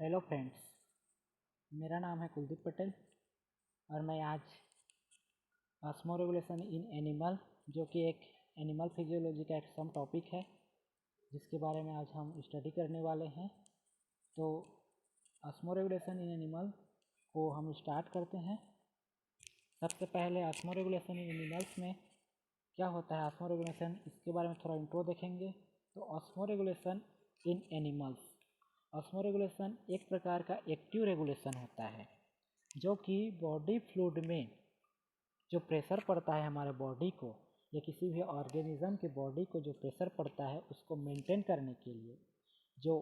Hello friends, मेरा नाम है कुलदीप पटेल और मैं आज ऑस्मोरेगुलेशन इन एनिमल जो कि एक एनिमल फिजियोलॉजी का एक सम टॉपिक है जिसके बारे में आज हम स्टडी करने वाले हैं। तो ऑस्मोरेगुलेशन इन एनिमल को हम स्टार्ट करते हैं। सबसे पहले ऑस्मोरेगुलेशन इन एनिमल्स में क्या होता है, ऑस्मोरेगुलेशन इसके बारे में थोड़ा इंट्रो देखेंगे। तो ऑस्मोरेगुलेशन इन एनिमल्स, ऑस्मोरेगुलेशन एक प्रकार का एक्टिव रेगुलेशन होता है जो कि बॉडी फ्लूइड में जो प्रेशर पड़ता है हमारे बॉडी को या किसी भी ऑर्गेनिज्म के बॉडी को जो प्रेशर पड़ता है उसको मेंटेन करने के लिए जो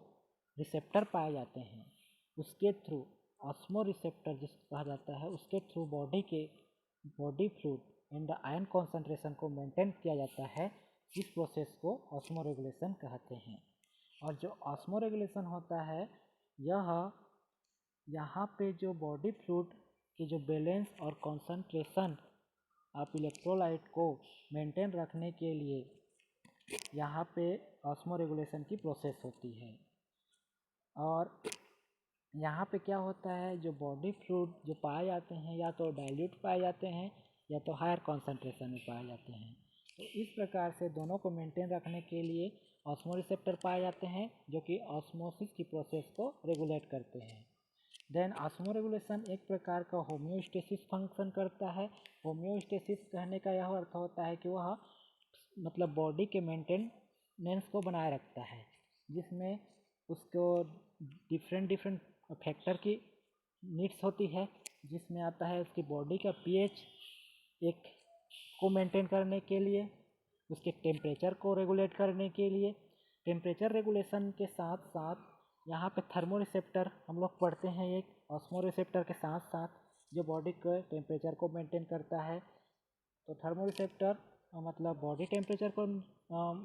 रिसेप्टर पाए जाते हैं उसके थ्रू, ऑस्मो रिसेप्टर जिसको कहा जाता है, उसके through body fluid and the ion concentration को मेंटेन किया जाता है। इस प्रोसेस को ऑस्मो रेगुलेशन कहते हैं। और जो ऑस्मो रेगुलेशन होता है यहाँ पे जो बॉडी फ्लूइड की जो बैलेंस और कॉन्सेंट्रेशन ऑफ इलेक्ट्रोलाइट को मेंटेन रखने के लिए यहाँ पे ऑस्मो रेगुलेशन की प्रोसेस होती है। और यहाँ पे क्या होता है, जो बॉडी फ्लूइड जो पाए जाते हैं या तो डाइल्यूट पाए जाते हैं या तो हायर कॉन्सेंट्रेशन में पाए जाते हैं। तो इस प्रकार से दोनों को मेंटेन रखने के लिए ऑस्मो रिसेप्टर पाए जाते हैं जो कि ऑस्मोसिस की प्रोसेस को रेगुलेट करते हैं। देन ऑस्मो रेगुलेशन एक प्रकार का होम्योस्टेसिस फंक्शन करता है। होम्योस्टेसिस कहने का यह अर्थ होता है कि वह मतलब बॉडी के मेंटेनेंस को बनाए रखता है, जिसमें उसको डिफरेंट फैक्टर की नीड्स होती है, जिसमें आता है उसकी बॉडी का पीएच एक को मेंटेन करने के लिए, उसके टेम्परेचर को रेगुलेट करने के लिए। टेम्परेचर रेगुलेशन के साथ साथ यहाँ पे थर्मो रिसेप्टर हम लोग पढ़ते हैं, एक ऑस्मो रिसेप्टर के साथ साथ जो बॉडी के टेम्परेचर को मेंटेन करता है। तो थर्मो रिसेप्टर मतलब बॉडी टेम्परेचर को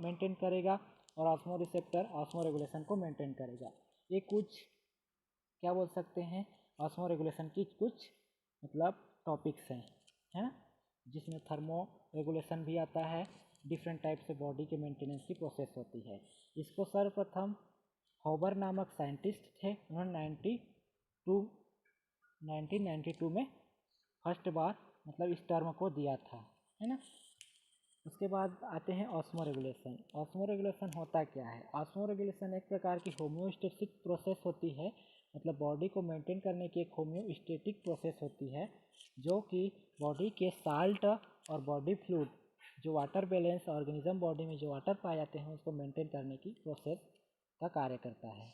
मेंटेन करेगा और ऑस्मो रिसेप्टर ऑस्मो रेगुलेशन को मेंटेन करेगा। ये कुछ क्या बोल सकते हैं, ऑस्मो रेगुलेशन की कुछ मतलब टॉपिक्स हैं, है ना, जिसमें थर्मो रेगुलेशन भी आता है। डिफरेंट टाइप से बॉडी के मेंटेनेंस की प्रोसेस होती है। इसको सर्वप्रथम हॉबर नामक साइंटिस्ट थे, उन्होंने 1992 में फर्स्ट बार मतलब इस टर्म को दिया था, है ना। उसके बाद आते हैं ऑस्मो रेगुलेशन। ऑस्मो रेगुलेशन होता क्या है? ऑस्मो रेगुलेशन एक प्रकार की होम्योस्टेटिक प्रोसेस होती है, मतलब बॉडी को मेंटेन करने की एक होम्योस्टेटिक प्रोसेस होती है जो कि बॉडी के साल्ट और बॉडी फ्लूइड जो वाटर बैलेंस ऑर्गेनिज्म बॉडी में जो वाटर पाए जाते हैं उसको मेंटेन करने की प्रोसेस का कार्य करता है।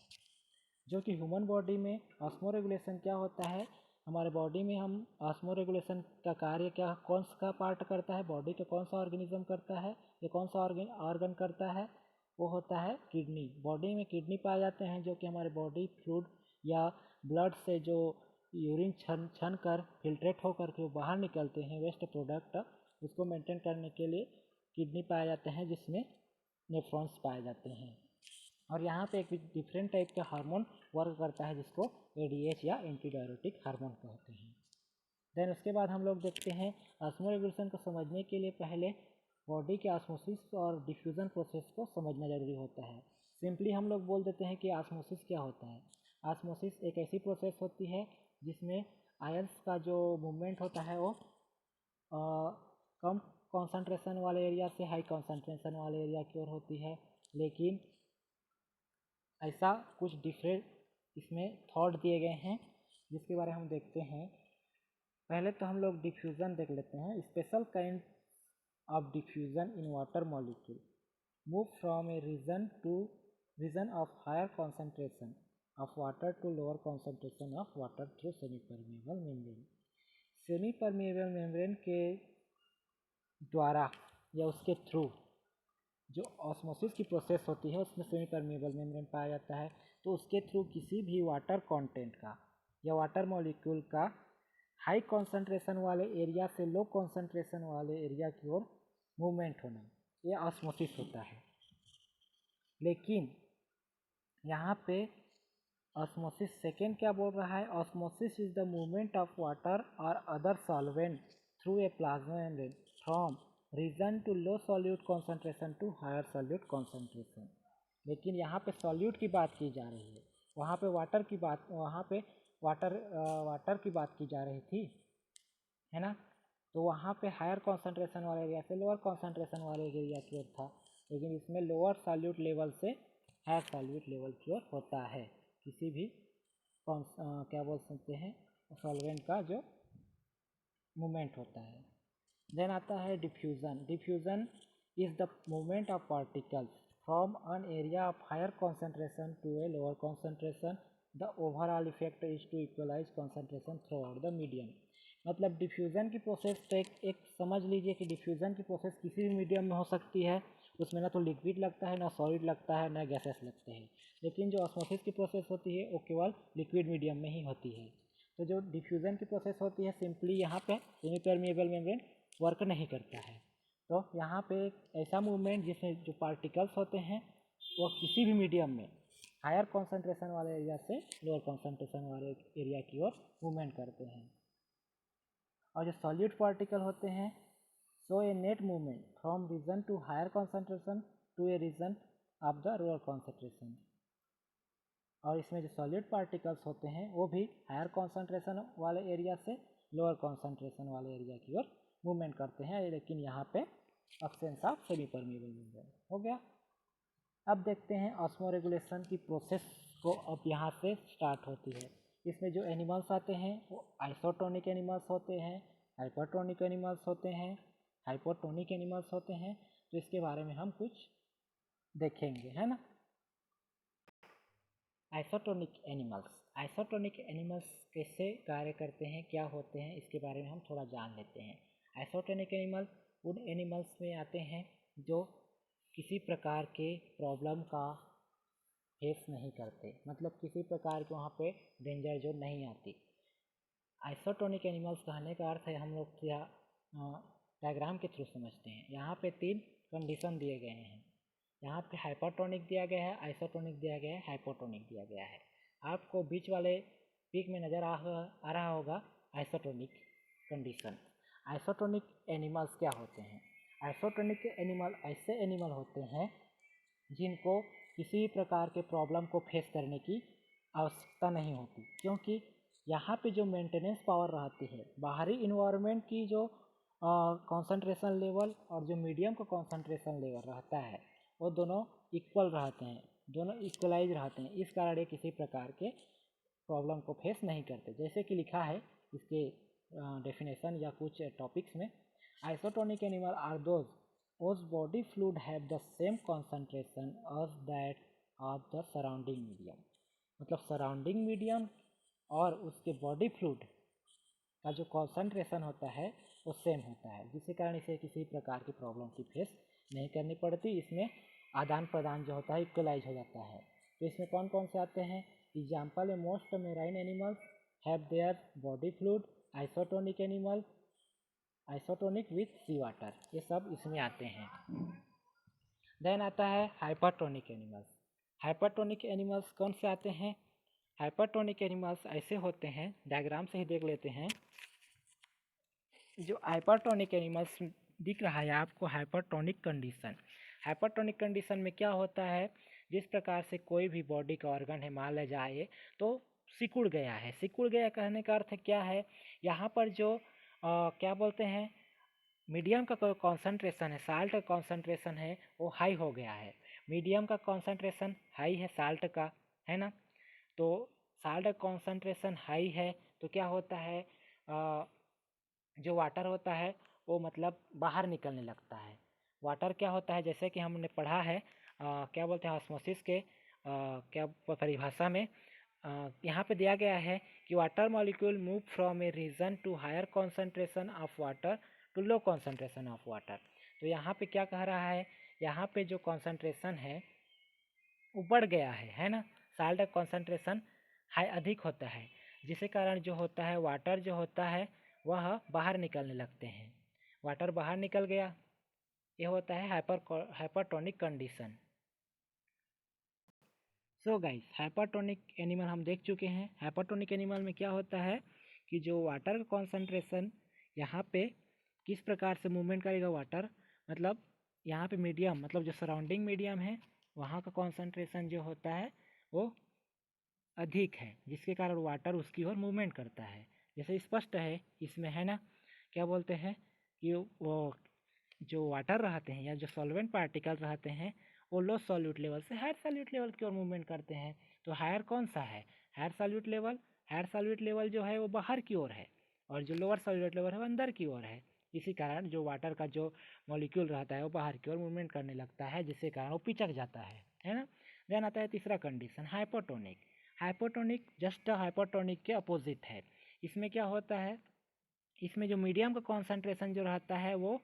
जो कि ह्यूमन बॉडी में ऑस्मो रेगुलेशन क्या होता है, हमारे बॉडी में हम ऑस्मो रेगुलेशन का कार्य क्या कौन सा पार्ट करता है, बॉडी का कौन सा ऑर्गेनिज्म करता है या कौन सा ऑर्गन करता है, वो होता है किडनी। बॉडी में किडनी पाए जाते हैं जो कि हमारे बॉडी फ्लूइड या ब्लड से जो यूरिन छन कर फिल्ट्रेट होकर के वो बाहर निकलते हैं वेस्ट प्रोडक्ट, उसको मेंटेन करने के लिए किडनी पाए जाते हैं जिसमें नेफ्रॉन्स पाए जाते हैं। और यहाँ पे एक डिफरेंट टाइप का हार्मोन वर्क करता है जिसको एडीएच या एंटीडायरेटिक हार्मोन कहते हैं। देन उसके बाद हम लोग देखते हैं ऑस्मो रेगुलेशन को समझने के लिए पहले बॉडी के ऑस्मोसिस और डिफ्यूज़न प्रोसेस को समझना जरूरी होता है। सिंपली हम लोग बोल देते हैं कि ऑस्मोसिस क्या होता है। ऑस्मोसिस एक ऐसी प्रोसेस होती है जिसमें आयंस का जो मूवमेंट होता है वो कम कॉन्सेंट्रेशन वाले एरिया से हाई कॉन्सेंट्रेशन वाले एरिया की ओर होती है। लेकिन ऐसा कुछ डिफरेंट इसमें थॉट दिए गए हैं जिसके बारे में हम देखते हैं। पहले तो हम लोग डिफ्यूज़न देख लेते हैं। Special kind of diffusion in water molecule move from a region of higher concentration of water to lower concentration of water through semi permeable membrane. Semi permeable membrane के द्वारा या उसके थ्रू जो ऑस्मोसिस की process होती है उसमें semi permeable membrane पाया जाता है। तो उसके थ्रू किसी भी वाटर कंटेंट का या वाटर मॉलिक्यूल का हाई कॉन्सेंट्रेशन वाले एरिया से लो कॉन्सेंट्रेशन वाले एरिया की ओर मूवमेंट होना, ये ऑस्मोसिस होता है। लेकिन यहाँ पे ऑस्मोसिस सेकेंड क्या बोल रहा है, osmosis is the movement of water और other solvent through a plasma membrane from region to low solute concentration to higher solute concentration. लेकिन यहाँ पे सॉल्यूट की बात की जा रही है, वहाँ पे वाटर की बात की जा रही थी, है ना। तो वहाँ पे हायर कॉन्सेंट्रेशन वाले एरिया से लोअर कॉन्सेंट्रेशन वाले एरिया की ओर था, लेकिन इसमें लोअर सॉल्यूट लेवल से हायर सॉल्यूट लेवल की ओर होता है किसी भी क्या बोल सकते हैं सॉल्वेंट का जो मूवमेंट होता है। देन आता है diffusion. Diffusion is the movement of particles from an area of higher concentration to a lower concentration. The overall effect is to equalise concentration throughout the medium. मतलब डिफ्यूज़न की process तो एक समझ लीजिए कि डिफ्यूज़न की प्रोसेस किसी भी मीडियम में हो सकती है। उसमें ना तो लिक्विड लगता है, ना सॉलिड लगता है, ना गैसेस लगते हैं। लेकिन जो ऑस्मोसिस की प्रोसेस होती है वो केवल लिक्विड मीडियम में ही होती है। तो जो डिफ्यूज़न की प्रोसेस होती है सिंपली यहाँ पे सेमी परमिएबल मेम्ब्रेन वर्क नहीं करता है। तो यहाँ पे एक ऐसा मूवमेंट जिसमें जो पार्टिकल्स होते हैं वो किसी भी मीडियम में हायर कॉन्सेंट्रेशन वाले एरिया से लोअर कॉन्सेंट्रेशन वाले एरिया की ओर मूवमेंट करते हैं। और जो सॉलिड पार्टिकल होते हैं so a net movement from region to higher concentration to a region of the lower concentration. और इसमें जो सॉलिड पार्टिकल्स होते हैं वो भी हायर कॉन्सेंट्रेशन वाले एरिया से लोअर कॉन्सेंट्रेशन वाले एरिया की ओर मूवमेंट करते हैं, लेकिन यहाँ पे absence of semi permeable membrane हो गया। अब देखते हैं ऑस्मोरेगुलेशन की प्रोसेस को। अब यहाँ से स्टार्ट होती है। इसमें जो एनिमल्स आते हैं वो आइसोटोनिक एनिमल्स होते हैं, हाइपरटोनिक एनिमल्स होते हैं, हाइपोटोनिक एनिमल्स होते हैं। तो इसके बारे में हम कुछ देखेंगे, है ना। आइसोटोनिक एनिमल्स कैसे कार्य करते हैं, क्या होते हैं, इसके बारे में हम थोड़ा जान लेते हैं। आइसोटोनिक एनिमल उन एनिमल्स में आते हैं जो किसी प्रकार के प्रॉब्लम का फेस नहीं करते, मतलब किसी प्रकार के वहाँ पे डेंजर जोन नहीं आती। आइसोटोनिक एनिमल्स कहने का अर्थ है हम लोग क्या डायग्राम के थ्रू समझते हैं। यहाँ पे 3 कंडीशन दिए गए हैं। यहाँ पे हाइपरटोनिक दिया गया है, आइसोटोनिक दिया गया है, हाइपोटोनिक दिया गया है। आपको बीच वाले पिक में नज़र आ रहा होगा आइसोटोनिक कंडीशन। आइसोटोनिक एनिमल्स क्या होते हैं? आइसोटोनिक एनिमल ऐसे एनिमल होते हैं जिनको किसी प्रकार के प्रॉब्लम को फेस करने की आवश्यकता नहीं होती, क्योंकि यहाँ पे जो मेंटेनेंस पावर रहती है, बाहरी इन्वायरमेंट की जो कॉन्सेंट्रेशन लेवल और जो मीडियम का कॉन्सेंट्रेशन लेवल रहता है वो दोनों इक्वल रहते हैं, दोनों इक्वलाइज रहते हैं। इस कारण ये किसी प्रकार के प्रॉब्लम को फेस नहीं करते। जैसे कि लिखा है इसके डेफिनेशन या कुछ टॉपिक्स में, isotonic animal are those whose body fluid have the same concentration as that of the surrounding medium। मतलब सराउंडिंग मीडियम और उसके बॉडी फ्लूइड का जो कॉन्सेंट्रेशन होता है वो सेम होता है, जिसके कारण इसे किसी प्रकार की प्रॉब्लम की फेस नहीं करनी पड़ती। इसमें आदान प्रदान जो होता है इक्वलाइज हो जाता है। तो इसमें कौन कौन से आते हैं? एग्जाम्पल है most marine animals have their body fluid, isotonic animal, isotonic with sea water, ये सब इसमें आते हैं। देन आता है हाइपरटोनिक एनिमल्स। हाइपरटोनिक एनिमल्स कौन से आते हैं? हाइपरटोनिक एनिमल्स ऐसे होते हैं, डायग्राम से ही देख लेते हैं। जो हाइपरटोनिक एनिमल्स दिख रहा है आपको, हाइपरटोनिक कंडीशन। हाइपरटोनिक कंडीशन में क्या होता है, जिस प्रकार से कोई भी बॉडी का ऑर्गन है, मान लिया जाए तो सिकुड़ गया है। सिकुड़ गया कहने का अर्थ क्या है, यहाँ पर जो क्या बोलते हैं मीडियम का कॉन्सेंट्रेशन है, साल्ट का कॉन्सेंट्रेशन है वो हाई हो गया है। मीडियम का कॉन्सेंट्रेशन हाई है साल्ट का, है ना। तो साल्ट का कॉन्सेंट्रेशन हाई है तो क्या होता है, जो वाटर होता है वो मतलब बाहर निकलने लगता है। वाटर क्या होता है, जैसे कि हमने पढ़ा है क्या बोलते हैं ऑस्मोसिस के क्या परिभाषा में यहाँ पे दिया गया है कि water molecule move from a region to higher concentration of water to low concentration of water. तो यहाँ पे क्या कह रहा है, यहाँ पे जो कॉन्सेंट्रेशन है वो बढ़ गया है ना। साल्ट का कॉन्सेंट्रेशन हाई अधिक होता है, जिसके कारण जो होता है वाटर जो होता है वह बाहर निकलने लगते हैं। वाटर बाहर निकल गया, ये होता है hypertonic condition. So guys, hypertonic animal हम देख चुके हैं। हाइपरटोनिक एनिमल में क्या होता है कि जो वाटर का कॉन्सेंट्रेशन यहाँ पे किस प्रकार से मूवमेंट करेगा वाटर, मतलब यहाँ पे मीडियम मतलब जो सराउंडिंग मीडियम है वहाँ का कॉन्सेंट्रेशन जो होता है वो अधिक है, जिसके कारण वाटर उसकी ओर मूवमेंट करता है। जैसे स्पष्ट है इसमें, है ना, क्या बोलते हैं कि वो जो वाटर रहते हैं या जो सॉल्वेंट पार्टिकल रहते हैं वो लो सॉल्यूट लेवल से हायर सॉल्यूट लेवल की ओर मूवमेंट करते हैं। तो हायर कौन सा है? हायर सॉल्यूट लेवल जो है वो बाहर की ओर है, और जो लोअर सॉल्यूट लेवल है वो अंदर की ओर है। इसी कारण जो वाटर का जो मॉलिक्यूल रहता है वो बाहर की ओर मूवमेंट करने लगता है, जिसके कारण वो पिचक जाता है ना। देन आता है तीसरा condition, hypotonic. Hypotonic just hypotonic के अपोजिट है। इसमें क्या होता है, इसमें जो मीडियम का कॉन्सेंट्रेशन जो रहता है वो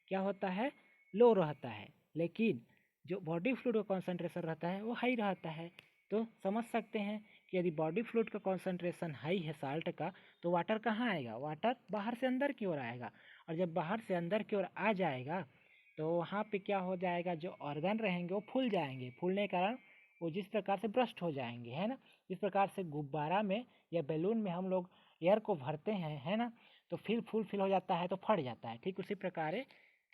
क्या होता है, लो रहता है, लेकिन जो बॉडी फ्लूइड का कॉन्सेंट्रेशन रहता है वो हाई रहता है। तो समझ सकते हैं कि यदि बॉडी फ्लूइड का कॉन्सेंट्रेशन हाई है साल्ट का, तो वाटर कहाँ आएगा, वाटर बाहर से अंदर की ओर आएगा, और जब बाहर से अंदर की ओर आ जाएगा तो वहाँ पे क्या हो जाएगा, जो ऑर्गन रहेंगे वो फूल जाएंगे, फूलने के कारण वो जिस प्रकार से ब्रस्ट हो जाएंगे, है ना। जिस प्रकार से गुब्बारा में या बैलून में हम लोग एयर को भरते हैं, है ना, तो फिर फुल फिल हो जाता है तो फट जाता है, ठीक उसी प्रकार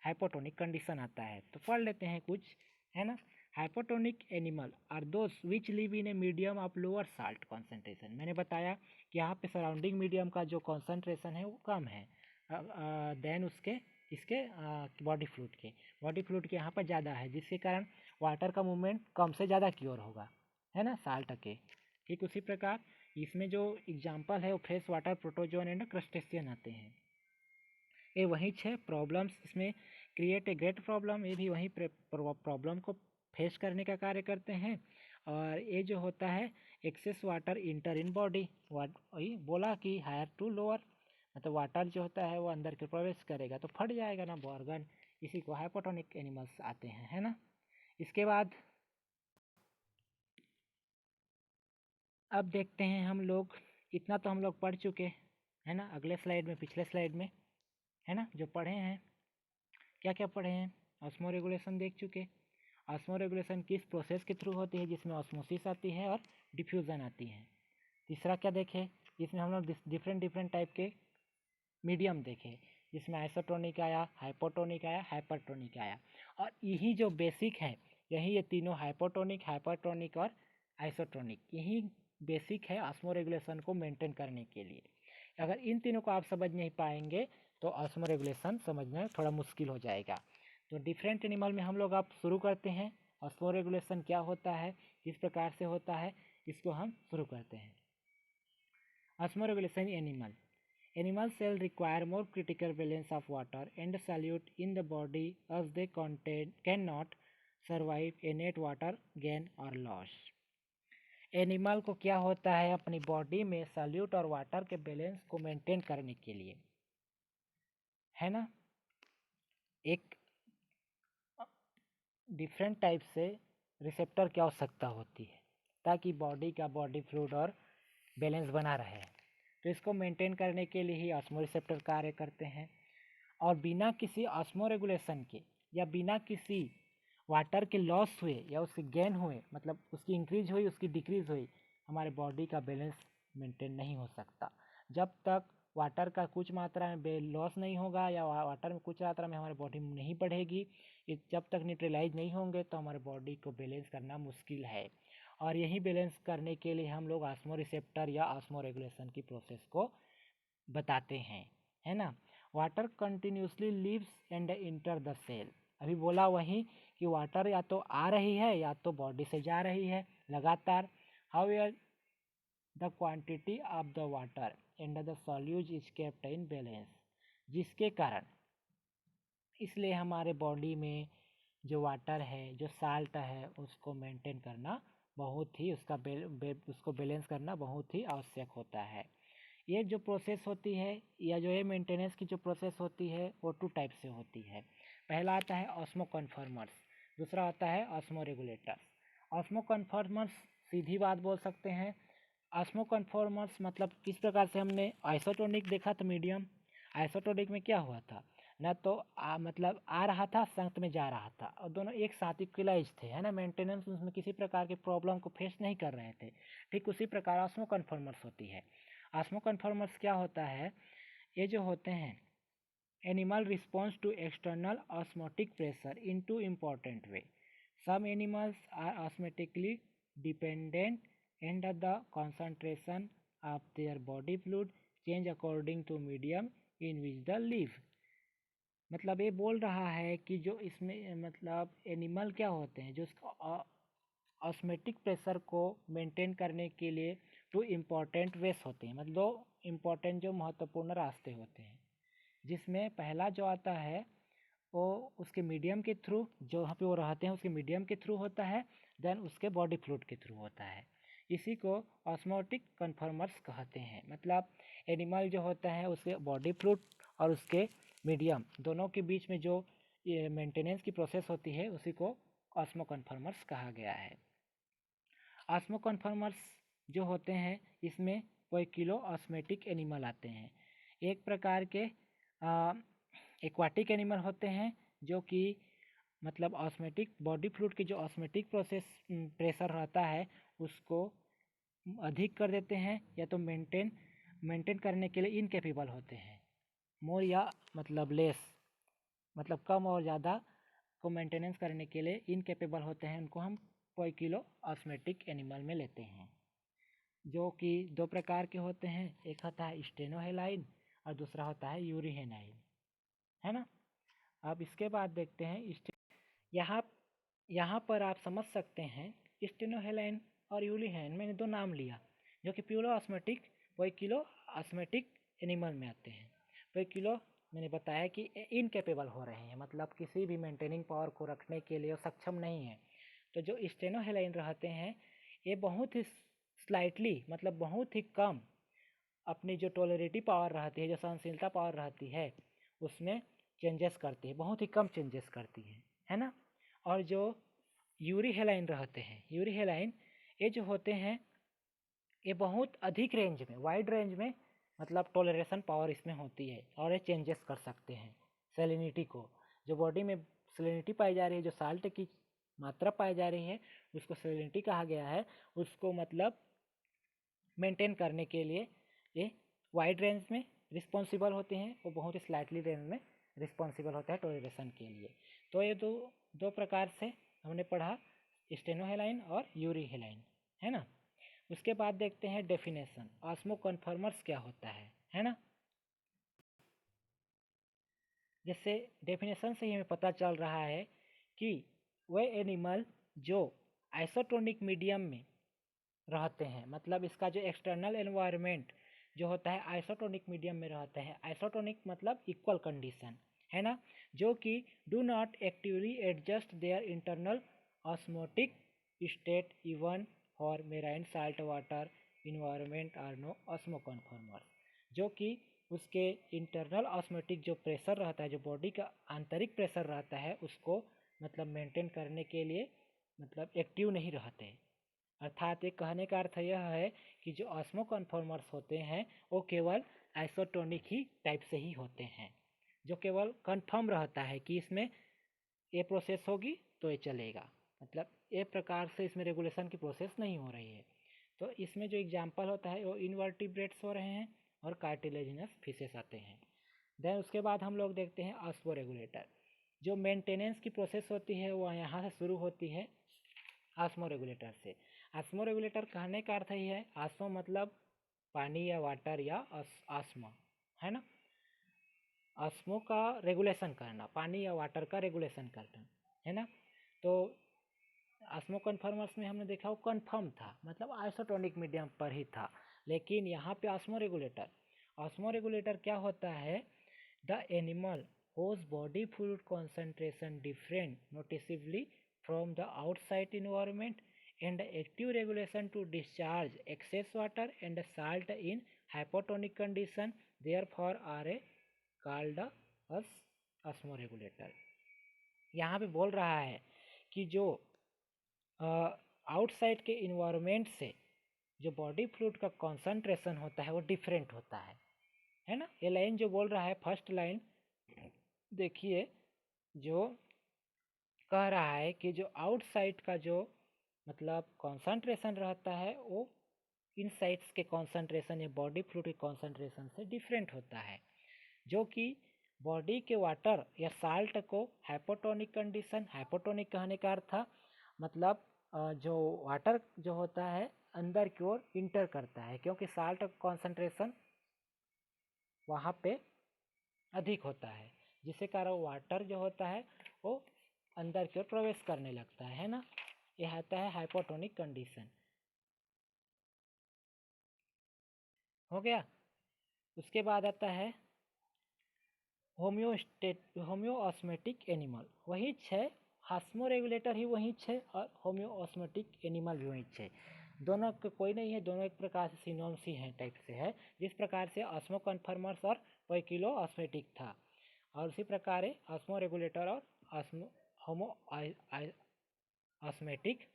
हाइपोटोनिक कंडीशन आता है। तो पढ़ लेते हैं कुछ, है ना। Hypotonic animal are those which live in a medium of lower salt concentration. मैंने बताया कि यहाँ पे सराउंडिंग मीडियम का जो कॉन्सेंट्रेशन है वो कम है देन उसके इसके बॉडी फ्लूइड के यहाँ पर ज़्यादा है, जिसके कारण वाटर का मूवमेंट कम से ज़्यादा की ओर होगा, है ना, साल्ट के। ठीक उसी प्रकार इसमें जो एग्जाम्पल है वो fresh water, protozoan and crustacean आते हैं। ये वही 6 प्रॉब्लम्स इसमें क्रिएट ए ग्रेट प्रॉब्लम, ये भी वही प्रॉब्लम को फेस करने का कार्य करते हैं। और ये जो होता है excess water enter in body, वही बोला कि हायर टू लोअर, मतलब वाटर जो होता है वो अंदर के प्रवेश करेगा तो फट जाएगा ना ऑर्गन, इसी को हाइपोटोनिक एनिमल्स आते हैं, है ना। इसके बाद अब देखते हैं हम लोग, इतना तो हम लोग पढ़ चुके है ना, अगले स्लाइड में, पिछले स्लाइड में, है ना, जो पढ़े हैं, क्या क्या पढ़े हैं। ऑस्मो रेगुलेशन देख चुके। ऑस्मो रेगुलेशन किस प्रोसेस के थ्रू होती है, जिसमें ऑस्मोसिस आती है और डिफ्यूज़न आती है। तीसरा क्या देखे, इसमें हम लोग डिफरेंट डिफरेंट टाइप के मीडियम देखे, जिसमें आइसोटोनिक आया, हाइपोटोनिक आया, हाइपरटोनिक आया, और यही जो बेसिक है, यही ये तीनों हाइपोटोनिक, हाइपरटोनिक और आइसोटोनिक, यही बेसिक है ऑस्मो रेगुलेशन को मेंटेन करने के लिए। अगर इन तीनों को आप समझ नहीं पाएंगे तो ऑस्मो रेगुलेशन समझना थोड़ा मुश्किल हो जाएगा। तो डिफरेंट एनिमल में हम लोग आप शुरू करते हैं, ऑस्मो रेगुलेशन क्या होता है, किस प्रकार से होता है, इसको हम शुरू करते हैं। Osmo regulation animal, animal cell require more critical balance of water and solute in the body as they cannot survive a net water gain or loss। Animal को क्या होता है, अपनी बॉडी में सॉल्यूट और वाटर के बैलेंस को maintain करने के लिए, है ना, एक डिफरेंट टाइप से रिसेप्टर की आवश्यकता होती है, ताकि बॉडी का बॉडी फ्लूइड और बैलेंस बना रहे। तो इसको मेंटेन करने के लिए ही ऑस्मो रिसेप्टर कार्य करते हैं। और बिना किसी ऑस्मो रेगुलेशन के या बिना किसी वाटर के लॉस हुए या उसके गेन हुए, मतलब उसकी इंक्रीज हुई उसकी डिक्रीज हुई, हमारे बॉडी का बैलेंस मेंटेन नहीं हो सकता। जब तक वाटर का कुछ मात्रा में लॉस नहीं होगा या वाटर में कुछ मात्रा में हमारी बॉडी में नहीं बढ़ेगी, जब तक न्यूट्रलाइज नहीं होंगे तो हमारे बॉडी को बैलेंस करना मुश्किल है। और यही बैलेंस करने के लिए हम लोग ऑस्मो रिसेप्टर या ऑस्मो रेगुलेशन की प्रोसेस को बताते हैं, है ना। Water continuously leaves and enter the cell, अभी बोला वही कि वाटर या तो आ रही है या तो बॉडी से जा रही है लगातार। However the quantity of the water and the solutes is kept in balance, जिसके कारण इसलिए हमारे बॉडी में जो वाटर है, जो साल्ट है, उसको मेंटेन करना बहुत ही उसको बैलेंस करना बहुत ही आवश्यक होता है। ये जो प्रोसेस होती है या जो ये मेंटेनेंस की जो प्रोसेस होती है वो 2 टाइप से होती है। पहला आता है ऑस्मो कन्फर्मर्स, दूसरा आता है ऑस्मो रेगुलेटर्स। ऑस्मो कन्फर्मर्स सीधी बात बोल सकते हैं, ऑस्मो कन्फर्मर्स मतलब किस प्रकार से हमने आइसोटोनिक देखा था मीडियम, आइसोटोनिक में क्या हुआ था ना, तो मतलब आ रहा था, संगत में जा रहा था, और दोनों एक साथ इक्वलाइज थे, है ना, मेंटेनेंस उसमें किसी प्रकार के प्रॉब्लम को फेस नहीं कर रहे थे। ठीक उसी प्रकार ऑस्मो कन्फर्मर्स होती है। ऑस्मो कन्फर्मर्स क्या होता है, ये जो होते हैं animal response to external osmotic pressure in two important way. Some animals are osmotically dependent and the concentration of their body fluid change according to medium in which they live। मतलब ये बोल रहा है कि जो इसमें मतलब एनिमल क्या होते हैं जो ऑस्मेटिक प्रेशर को मेंटेन करने के लिए टू इम्पॉर्टेंट वेस होते हैं, मतलब दो इम्पॉर्टेंट जो महत्वपूर्ण रास्ते होते हैं, जिसमें पहला जो आता है वो उसके मीडियम के थ्रू, जो वहाँ पे वो रहते हैं उसके मीडियम के थ्रू होता है, देन उसके बॉडी फ्लूइड के थ्रू होता है। इसी को ऑस्मोटिक कन्फर्मर्स कहते हैं। मतलब एनिमल जो होता है उसके बॉडी फ्लूइड और उसके मीडियम दोनों के बीच में जो ये मेंटेनेंस की प्रोसेस होती है उसी को ऑस्मो कन्फर्मर्स कहा गया है। ऑस्मो कन्फर्मर्स जो होते हैं इसमें कोई किलो ऑस्मेटिक एनिमल आते हैं। एक प्रकार के एक्वाटिक एनिमल होते हैं जो कि मतलब ऑस्मेटिक बॉडी फ्लूइड की जो ऑस्मेटिक प्रोसेस प्रेशर रहता है उसको अधिक कर देते हैं या तो मेंटेन करने के लिए इनकेपेबल होते हैं। मोर या मतलब लेस, मतलब कम और ज़्यादा को मेंटेनेंस करने के लिए इनकेपेबल होते हैं, उनको हम कोई किलो ऑस्मेटिक एनिमल में लेते हैं, जो कि दो प्रकार के होते हैं। एक होता है स्टेनोहेलाइन और दूसरा होता है यूरिहेनाइन, है ना। अब इसके बाद देखते हैं यहाँ यहाँ पर आप समझ सकते हैं स्टेनोहेलाइन और यूरिहेनाइन, मैंने दो नाम लिया जो कि प्यूरो ऑस्मेटिक कोई किलो ऑस्मेटिक एनिमल में आते हैं। कोई किलो मैंने बताया कि इनकेपेबल हो रहे हैं, मतलब किसी भी मेंटेनिंग पावर को रखने के लिए सक्षम नहीं है। तो जो स्टेनोहेलाइन रहते हैं ये बहुत ही स्लाइटली मतलब बहुत ही कम अपनी जो टॉलरेटिव पावर रहती है, जो सहनशीलता पावर रहती है उसमें चेंजेस करती है, बहुत ही कम चेंजेस करती है ना। और जो यूरिहेलाइन रहते हैं, यूरिहेलाइन ये जो होते हैं ये बहुत अधिक रेंज में, वाइड रेंज में मतलब टॉलरेशन पावर इसमें होती है और ये चेंजेस कर सकते हैं सैलिनिटी को। जो बॉडी में सैलिनिटी पाई जा रही है, जो साल्ट की मात्रा पाई जा रही है उसको सैलिनिटी कहा गया है, उसको मतलब मेंटेन करने के लिए ये वाइड रेंज में रिस्पॉन्सिबल होते हैं, वो बहुत ही स्लाइटली रेंज में रिस्पॉन्सिबल होता है टॉलरेशन के लिए। तो ये दो प्रकार से हमने पढ़ा, स्टेनोहेलाइन और यूरिहेलाइन, है ना। उसके बाद देखते हैं डेफिनेशन, ऑस्मो कन्फर्मर्स क्या होता है ना। जैसे डेफिनेशन से ही हमें पता चल रहा है कि वे एनिमल जो आइसोटोनिक मीडियम में रहते हैं, मतलब इसका जो एक्सटर्नल एनवायरनमेंट जो होता है आइसोटोनिक मीडियम में रहता है। आइसोटोनिक मतलब इक्वल कंडीशन, है ना, जो कि do not actively adjust their internal osmotic state even for marine salt water environment are no osmo conformer. जो कि उसके इंटरनल ऑस्मोटिक जो प्रेशर रहता है, जो बॉडी का आंतरिक प्रेशर रहता है उसको मतलब मेंटेन करने के लिए मतलब एक्टिव नहीं रहते। अर्थात ये कहने का अर्थ यह है कि जो ऑस्मो कन्फर्मर्स होते हैं वो केवल आइसोटोनिक ही टाइप से ही होते हैं, जो केवल कन्फर्म रहता है कि इसमें ये प्रोसेस होगी तो ये चलेगा, मतलब एक प्रकार से इसमें रेगुलेशन की प्रोसेस नहीं हो रही है। तो इसमें जो एग्जाम्पल होता है वो इनवर्टिब्रेट्स हो रहे हैं और कार्टिलेजिनस फिशेस आते हैं। देन उसके बाद हम लोग देखते हैं ऑस्मो रेगुलेटर। जो मेंटेनेंस की प्रोसेस होती है वो यहाँ से शुरू होती है ऑस्मो रेगुलेटर से। ऑस्मो रेगुलेटर कहने का अर्थ ही है, ऑस्मो मतलब पानी या वाटर या ऑस्मा, है ना। ऑस्मो का रेगुलेशन करना, पानी या वाटर का रेगुलेशन करना, है ना। तो ऑस्मो कन्फर्मर्स में हमने देखा वो कन्फर्म था, मतलब आइसोटोनिक मीडियम पर ही था। लेकिन यहाँ पे ऑस्मो रेगुलेटर क्या होता है, the animal whose body fluid concentration different noticeably from the outside environment and active regulation to discharge excess water and salt in hypotonic condition therefore are called as osmoregulator। यहाँ पे बोल रहा है कि जो आउटसाइड के इन्वायरमेंट से जो बॉडी फ्लूइड का कॉन्सेंट्रेशन होता है वो डिफरेंट होता है ना। ये लाइन जो बोल रहा है फर्स्ट लाइन देखिए, जो कह रहा है कि जो आउटसाइड का जो मतलब कॉन्सेंट्रेशन रहता है वो इनसाइड्स के कॉन्सेंट्रेशन या बॉडी फ्लूइड के कॉन्सेंट्रेशन से डिफरेंट होता है, जो कि बॉडी के वाटर या साल्ट को हाइपोटोनिक कंडीशन, हाइपोटोनिक कहने का अर्थ था मतलब जो वाटर जो होता है अंदर की ओर इंटर करता है, क्योंकि साल्ट कॉन्सेंट्रेशन वहाँ पे अधिक होता है, जिससे कारण वाटर जो होता है वो अंदर की ओर प्रवेश करने लगता है ना। यह आता है हाइपोटोनिक कंडीशन। हो गया। उसके बाद आता है होम्योऑस्मेटिक एनिमल। वही छः, ऑस्मोरेगुलेटर ही वही छः और होम्योऑस्मेटिक एनिमल भी वही छः। दोनों का कोई नहीं है, दोनों एक प्रकार से सिनोनिम्स ही हैं, टाइप से है। जिस प्रकार से ऑस्मो कन्फर्मर्स और पोइकिलो ऑस्मेटिक था, और उसी प्रकार ऑस्मो रेगुलेटर और ऑस्मो होमो ऑस्मेटिक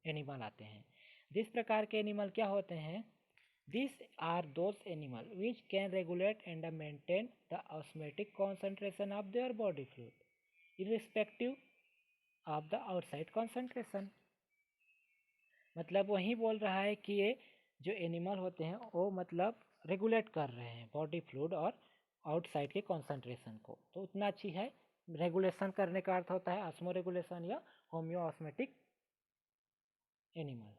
एनिमल आते हैं। जिस प्रकार के एनिमल क्या होते हैं, this are those animal which can regulate and maintain the osmotic concentration of their body fluid irrespective of the outside concentration. मतलब वही बोल रहा है कि ये जो एनिमल होते हैं वो मतलब रेगुलेट कर रहे हैं बॉडी फ्लूइड और आउटसाइड के कॉन्सेंट्रेशन को, तो उतना अच्छी है। रेगुलेशन करने का अर्थ होता है ऑस्मो रेगुलेशन या होम्यो ऑस्मेटिक एनिमल।